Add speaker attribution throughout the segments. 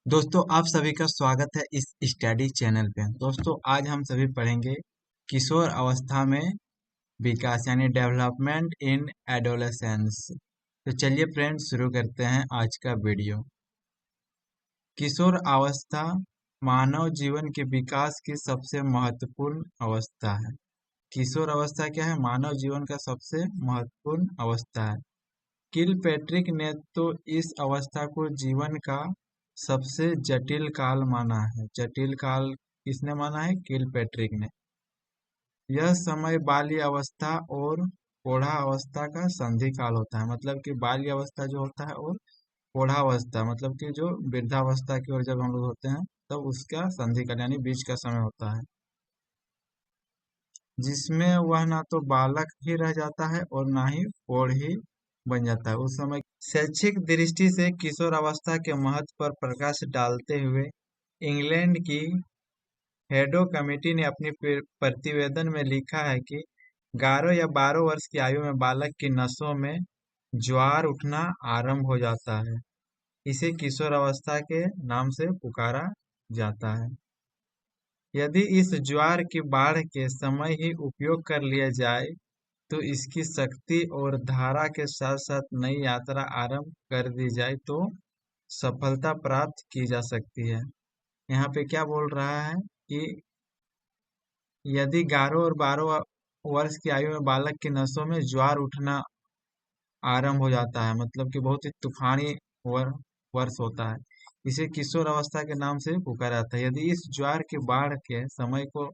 Speaker 1: दोस्तों आप सभी का स्वागत है इस स्टडी चैनल पे। दोस्तों आज हम सभी पढ़ेंगे किशोर अवस्था में विकास यानी डेवलपमेंट इन एडोलेसेंस। तो चलिए फ्रेंड्स शुरू करते हैं आज का वीडियो। किशोर अवस्था मानव जीवन के विकास की सबसे महत्वपूर्ण अवस्था है। किशोर अवस्था क्या है? मानव जीवन का सबसे महत्वपूर्ण अवस्था है। किलपैट्रिक ने तो इस अवस्था को जीवन का सबसे जटिल काल माना है। जटिल काल किसने माना है? किलपैट्रिक ने। यह समय बाल्य अवस्था और प्रौढ़ा अवस्था का संधि काल होता है। मतलब कि बाल्य अवस्था जो होता है और प्रौढ़ावस्था मतलब कि जो वृद्धावस्था की ओर जब हम लोग होते हैं तब उसका संधि काल यानी बीच का समय होता है, जिसमें वह ना तो बालक ही रह जाता है और ना ही प्रौढ़ ही बन जाता है उस समय। शैक्षिक दृष्टि से किशोर अवस्था के महत्व पर प्रकाश डालते हुए इंग्लैंड की हेडो कमेटी ने अपनी प्रतिवेदन में लिखा है कि 11 या 12 वर्ष की आयु में बालक की नसों में ज्वार उठना आरंभ हो जाता है। इसे किशोर अवस्था के नाम से पुकारा जाता है। यदि इस ज्वार की बाढ़ के समय ही उपयोग कर लिया जाए तो इसकी शक्ति और धारा के साथ साथ नई यात्रा आरंभ कर दी जाए तो सफलता प्राप्त की जा सकती है। यहाँ पे क्या बोल रहा है कि यदि 11 और 12 वर्ष की आयु में बालक की नसों में ज्वार उठना आरंभ हो जाता है, मतलब कि बहुत ही तूफानी वर, वर्ष होता है, इसे किशोर अवस्था के नाम से पुकारा जाता है। यदि इस ज्वार की बाढ़ के समय को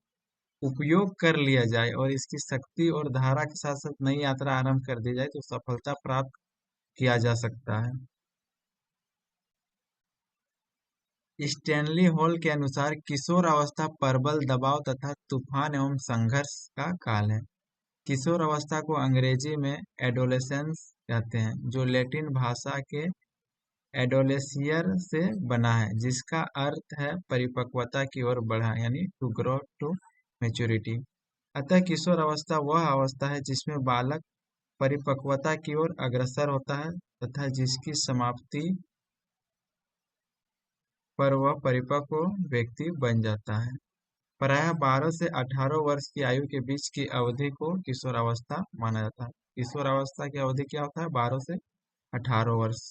Speaker 1: उपयोग कर लिया जाए और इसकी शक्ति और धारा के साथ साथ नई यात्रा आरंभ कर दी जाए तो सफलता प्राप्त किया जा सकता है। स्टैनली हॉल के अनुसार किशोर अवस्था प्रबल दबाव तथा तूफान एवं संघर्ष का काल है। किशोर अवस्था को अंग्रेजी में एडोलेसेंस कहते हैं, जो लैटिन भाषा के एडोलेसियर से बना है, जिसका अर्थ है परिपक्वता की ओर बढ़ा यानी टू ग्रो टू मेच्योरिटी। अतः किशोर अवस्था वह अवस्था है जिसमें बालक परिपक्वता की ओर अग्रसर होता है तथा जिसकी समाप्ति पर वह परिपक्व व्यक्ति बन जाता है। प्रायः 12 से 18 वर्ष की आयु के बीच की अवधि को किशोरावस्था माना जाता है। किशोरावस्था की अवधि क्या होता है? 12 से 18 वर्ष।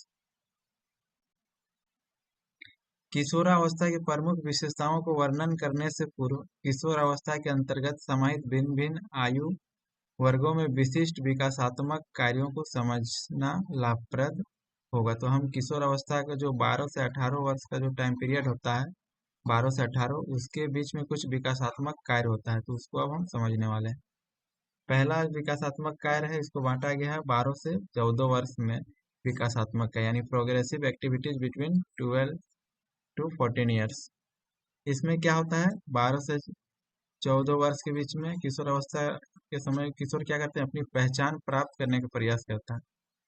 Speaker 1: किशोरावस्था की प्रमुख विशेषताओं को वर्णन करने से पूर्व किशोरावस्था के अंतर्गत समाहित भिन्न भिन्न आयु वर्गों में विशिष्ट विकासात्मक कार्यों को समझना लाभप्रद होगा। तो हम किशोर अवस्था का जो 12 से 18 वर्ष का जो टाइम पीरियड होता है, 12 से 18 उसके बीच में कुछ विकासात्मक कार्य होता है, तो उसको अब हम समझने वाले हैं। पहला विकासात्मक कार्य है, इसको बांटा गया है 12 से 14 वर्ष में। विकासात्मक कार्य यानी progressive activities between 12 to 14 years. इसमें क्या होता है? 12 से 14 वर्ष के बीच में किशोर अवस्था के समय किशोर क्या करते हैं? अपनी पहचान प्राप्त करने का प्रयास करता है,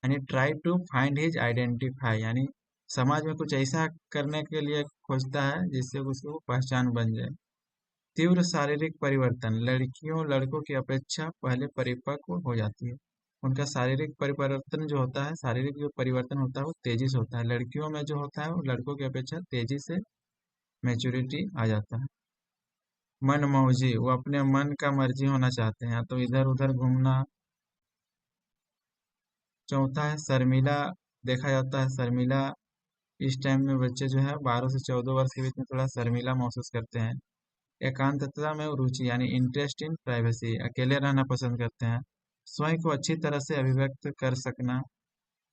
Speaker 1: यानी try to find his identify, यानी समाज में कुछ ऐसा करने के लिए खोजता है जिससे उसको पहचान बन जाए। तीव्र शारीरिक परिवर्तन लड़कियों लड़कों की अपेक्षा पहले परिपक्व हो जाती है। उनका शारीरिक परिवर्तन जो होता है, शारीरिक जो परिवर्तन होता है वो तेजी से होता है। लड़कियों में जो होता है वो लड़कों की अपेक्षा तेजी से मैच्योरिटी आ जाता है। मन मौजी, वो अपने मन का मर्जी होना चाहते हैं, या तो इधर उधर घूमना। चौथा है शर्मिला, देखा जाता है शर्मिला। इस टाइम में बच्चे जो है 12 से 14 वर्ष के बीच में थोड़ा शर्मिला महसूस करते हैं। एकांतता में रुचि यानी इंटरेस्ट इन प्राइवेसी, अकेले रहना पसंद करते हैं। स्वयं को अच्छी तरह से अभिव्यक्त कर सकना।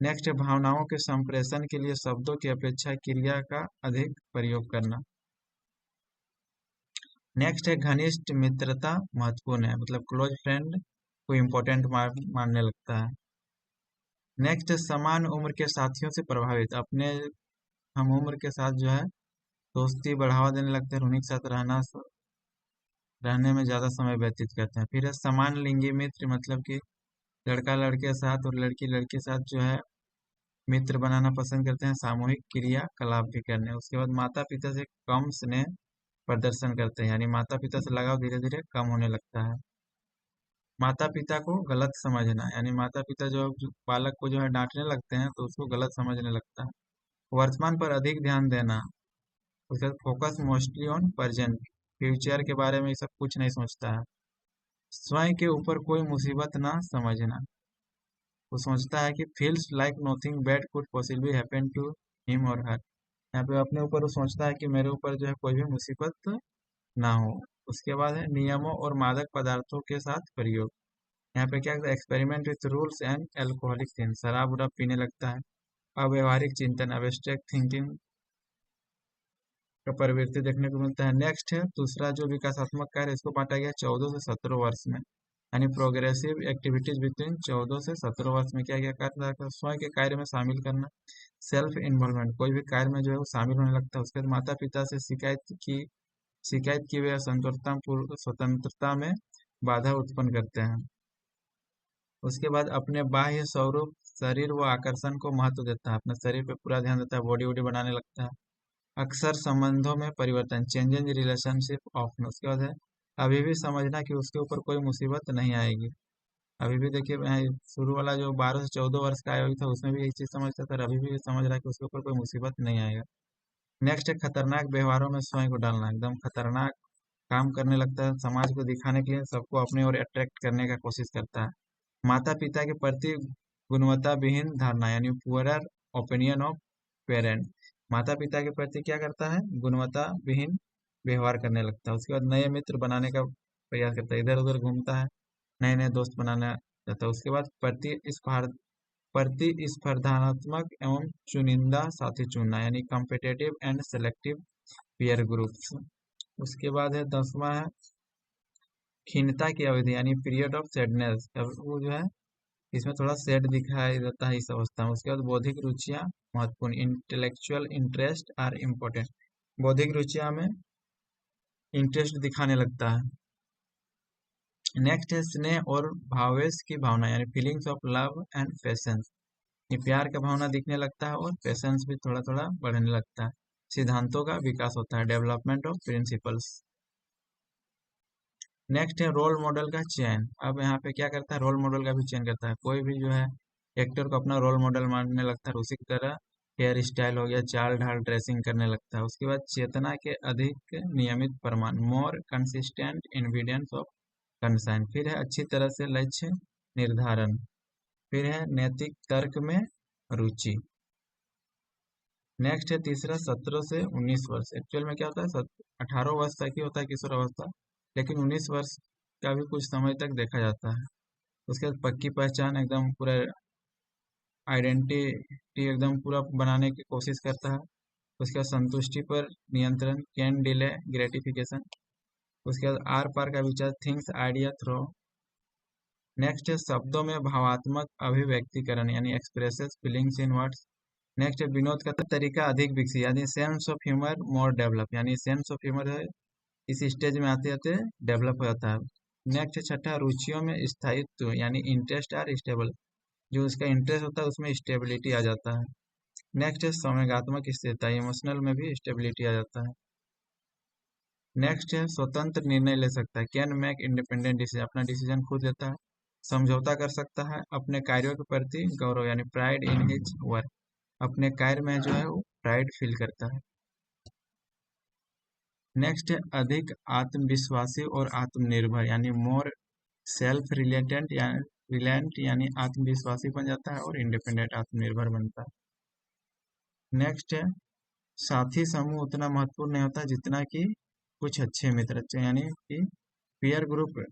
Speaker 1: नेक्स्ट है भावनाओं के संप्रेषण के लिए शब्दों की अपेक्षा क्रिया का अधिक प्रयोग करना। नेक्स्ट है घनिष्ठ मित्रता महत्वपूर्ण है, मतलब क्लोज फ्रेंड को इम्पोर्टेंट मानने लगता है। नेक्स्ट समान उम्र के साथियों से प्रभावित, अपने हम उम्र के साथ जो है दोस्ती बढ़ावा देने लगते हैं, उन्हीं के साथ रहने में ज्यादा समय व्यतीत करते हैं। फिर है समान लिंगी मित्र, मतलब कि लड़का लड़के के साथ और लड़की लड़के के साथ जो है मित्र बनाना पसंद करते हैं, सामूहिक क्रियाकलाप भी करने। उसके बाद माता पिता से कम स्नेह प्रदर्शन करते हैं, यानी माता पिता से लगाव धीरे धीरे कम होने लगता है। माता पिता को गलत समझना, यानी माता पिता जो बालक को जो है डांटने लगते हैं तो उसको गलत समझने लगता है। वर्तमान पर अधिक ध्यान देना, उसके बाद focus mostly on present, future के बारे में ये सब कुछ नहीं सोचता है। स्वयं के ऊपर कोई मुसीबत ना समझना, वो सोचता है कि feels like nothing bad could possibly happen to him और हर। यहाँ पे अपने ऊपर वो सोचता है कि मेरे ऊपर जो है कोई भी मुसीबत ना हो। उसके बाद है नियमों और मादक पदार्थों के साथ प्रयोग। यहाँ पे क्या experiment with rules and alcoholic things, शराब उराब पीने लगता है। अव्यवहारिक चिंतन, एब्स्ट्रैक्ट थिंकिंग का प्रवृत्ति देखने को मिलता है। नेक्स्ट है दूसरा जो विकासात्मक कार्य, इसको बांटा गया 14 से 17 वर्ष में, यानी प्रोग्रेसिव एक्टिविटीज बिटवीन 14 से 17 वर्ष में क्या क्या करता है, स्वयं के कार्य में शामिल करना, सेल्फ इन्वॉल्वमेंट, कोई भी कार्य में जो है वो शामिल होने लगता है। उसके बाद माता पिता से शिकायत की वे स्वतंत्रता में बाधा उत्पन्न करते हैं। उसके बाद अपने बाह्य स्वरूप, शरीर व आकर्षण को महत्व देता है, अपने शरीर पे पूरा ध्यान देता है, बॉडी वॉडी बनाने लगता है। अक्सर संबंधों में परिवर्तन, चेंज इन रिलेशनशिप ऑफन। उसके बाद है अभी भी समझना कि उसके ऊपर कोई मुसीबत नहीं आएगी। अभी भी देखिए शुरू वाला जो 12 से 14 वर्ष का आयु था उसमें भी यही चीज समझता था, और अभी भी समझ रहा है कि उसके ऊपर कोई मुसीबत नहीं आएगा। नेक्स्ट है खतरनाक व्यवहारों में स्वयं को डालना, एकदम खतरनाक काम करने लगता है, समाज को दिखाने के लिए सबको अपनी ओर अट्रैक्ट करने का कोशिश करता है। माता पिता के प्रति गुणवत्ता विहीन धारणा, यानी पुअरर ओपिनियन ऑफ पेरेंट, माता पिता के प्रति क्या करता है, गुणवत्ता विहीन व्यवहार करने लगता है। उसके बाद नए मित्र बनाने का प्रयास करता है, इधर उधर घूमता है, नए नए दोस्त बनाना चाहता है। उसके बाद प्रतिस्पर्धात्मक एवं चुनिंदा साथी चुनना, यानी competitive and selective peer groups. उसके बाद है 10वां है खिन्नता की अवधि, यानी पीरियड ऑफ सैडनेस, वो जो है इसमें थोड़ा सैड दिखाई देता है इस अवस्था में। उसके बाद बौद्धिक रुचियां महत्वपूर्ण, इंटेलेक्चुअल इंटरेस्ट आर इम्पोर्टेंट, बौद्धिक रुचियां में इंटरेस्ट दिखाने लगता है। नेक्स्ट है स्नेह और भावेश की भावना, यानी feelings of love and patience, ये प्यार का भावना दिखने लगता है और पेशेंस भी थोड़ा थोड़ा बढ़ने लगता है। सिद्धांतों का विकास होता है, डेवलपमेंट ऑफ प्रिंसिपल्स। नेक्स्ट है रोल मॉडल का चयन, अब यहाँ पे क्या करता है, रोल मॉडल का भी चयन करता है। कोई भी जो है एक्टर को अपना रोल मॉडल मानने लगता है, उसी की तरह हेयर स्टाइल हो गया, चाल ढाल, ड्रेसिंग करने लगता है। उसके बाद चेतना के अधिक नियमित प्रमाण, more consistent evidence of consign. फिर है अच्छी तरह से लक्ष्य निर्धारण। फिर है नैतिक तर्क में रुचि। नेक्स्ट है तीसरा 17 से 19 वर्ष, एक्चुअल में क्या होता है 18 वर्ष तक ही होता है किशोर अवस्था, लेकिन 19 वर्ष का भी कुछ समय तक देखा जाता है। उसके बाद पक्की पहचान, एकदम पूरा आइडेंटिटी एकदम पूरा बनाने की कोशिश करता है। उसके बाद संतुष्टि पर नियंत्रण, कैन डिले ग्रेटिफिकेशन। उसके बाद आर पार का विचार, थिंग्स आइडिया थ्रो। नेक्स्ट है शब्दों में भावात्मक अभिव्यक्तिकरण, यानी expresses feelings in words. Next है विनोद का तरीका अधिक विकसित, यानी sense of humour more develop, यानी सेंस ऑफ ह्यूमर है इस स्टेज में आते आते डेवलप हो जाता है। नेक्स्ट है छठा रुचियों में स्थायित्व, यानी इंटरेस्ट आर स्टेबल, जो उसका इंटरेस्ट होता है उसमें स्टेबिलिटी आ जाता है। नेक्स्ट है संवेगात्मक स्थिरता, इमोशनल में भी स्टेबिलिटी आ जाता है। नेक्स्ट है स्वतंत्र निर्णय ले सकता है, कैन मेक इंडिपेंडेंट डिसीजन, अपना डिसीजन खुद लेता है। समझौता कर सकता है, अपने कार्यों के प्रति गौरव, यानी प्राइड इन हिज वर्क, अपने कार्य में जो है वो प्राइड फील करता है। नेक्स्ट है अधिक आत्मविश्वासी और आत्मनिर्भर, यानी मोर सेल्फ रिलेंट, यानी आत्मविश्वासी बन जाता है और इंडिपेंडेंट आत्मनिर्भर बनता है। नेक्स्ट है साथी समूह उतना महत्वपूर्ण नहीं होता जितना कि कुछ अच्छे मित्र, अच्छे यानी कि peer group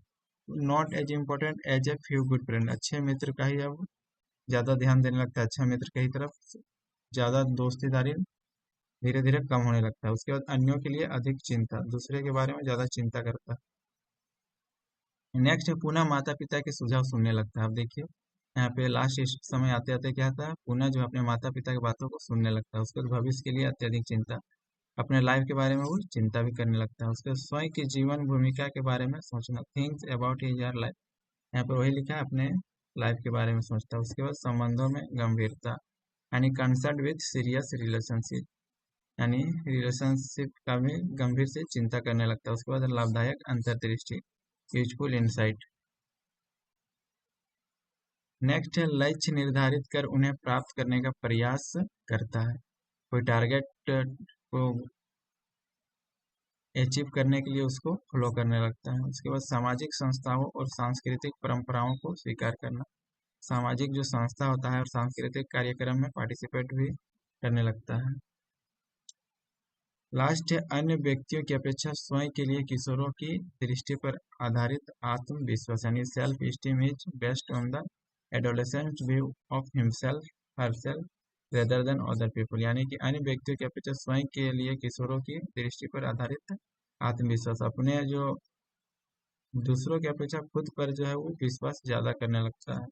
Speaker 1: not as important as a few good friend, अच्छे मित्र का ही अब ज्यादा ध्यान देने लगता है, अच्छा मित्र की तरफ ज्यादा दोस्तीदारी धीरे धीरे कम होने लगता है। उसके बाद अन्यों के लिए अधिक चिंता, दूसरे के बारे में ज्यादा चिंता करता है। नेक्स्ट है पुनः माता पिता के सुझाव सुनने लगता है। अब देखिए यहाँ पे लास्ट समय आते आते क्या था, पुनः जो अपने माता पिता की बातों को सुनने लगता है। उसके बाद भविष्य के लिए अत्यधिक चिंता, अपने लाइफ के बारे में वो चिंता भी करने लगता है। उसके बाद स्वयं की जीवन भूमिका के बारे में सोचना, थिंग्स अबाउट हिज यार लाइफ, यहाँ पे वही लिखा है अपने लाइफ के बारे में सोचता है। उसके बाद संबंधों में गंभीरता, यानी कंसर्न विथ सीरियस रिलेशनशिप, यानी रिलेशनशिप का भी गंभीर से चिंता करने लगता है। उसके बाद लाभदायक अंतर्दृष्टि, यूजफुल इंसाइट। नेक्स्ट है लक्ष्य निर्धारित कर उन्हें प्राप्त करने का प्रयास करता है, कोई टारगेट को अचीव करने के लिए उसको फॉलो करने लगता है। उसके बाद सामाजिक संस्थाओं और सांस्कृतिक परंपराओं को स्वीकार करना। सामाजिक जो संस्था होता है और सांस्कृतिक कार्यक्रम में पार्टिसिपेट भी करने लगता है। लास्ट है अन्य व्यक्तियों की अपेक्षा स्वयं के लिए किशोरों की दृष्टि पर आधारित आत्मविश्वास, यानी self esteem is based on the adolescent view of himself herself rather than other people, यानी कि अन्य व्यक्तियों की अपेक्षा स्वयं के लिए किशोरों की दृष्टि पर आधारित आत्मविश्वास, अपने जो दूसरों की अपेक्षा खुद पर जो है वो विश्वास ज्यादा करने लगता है।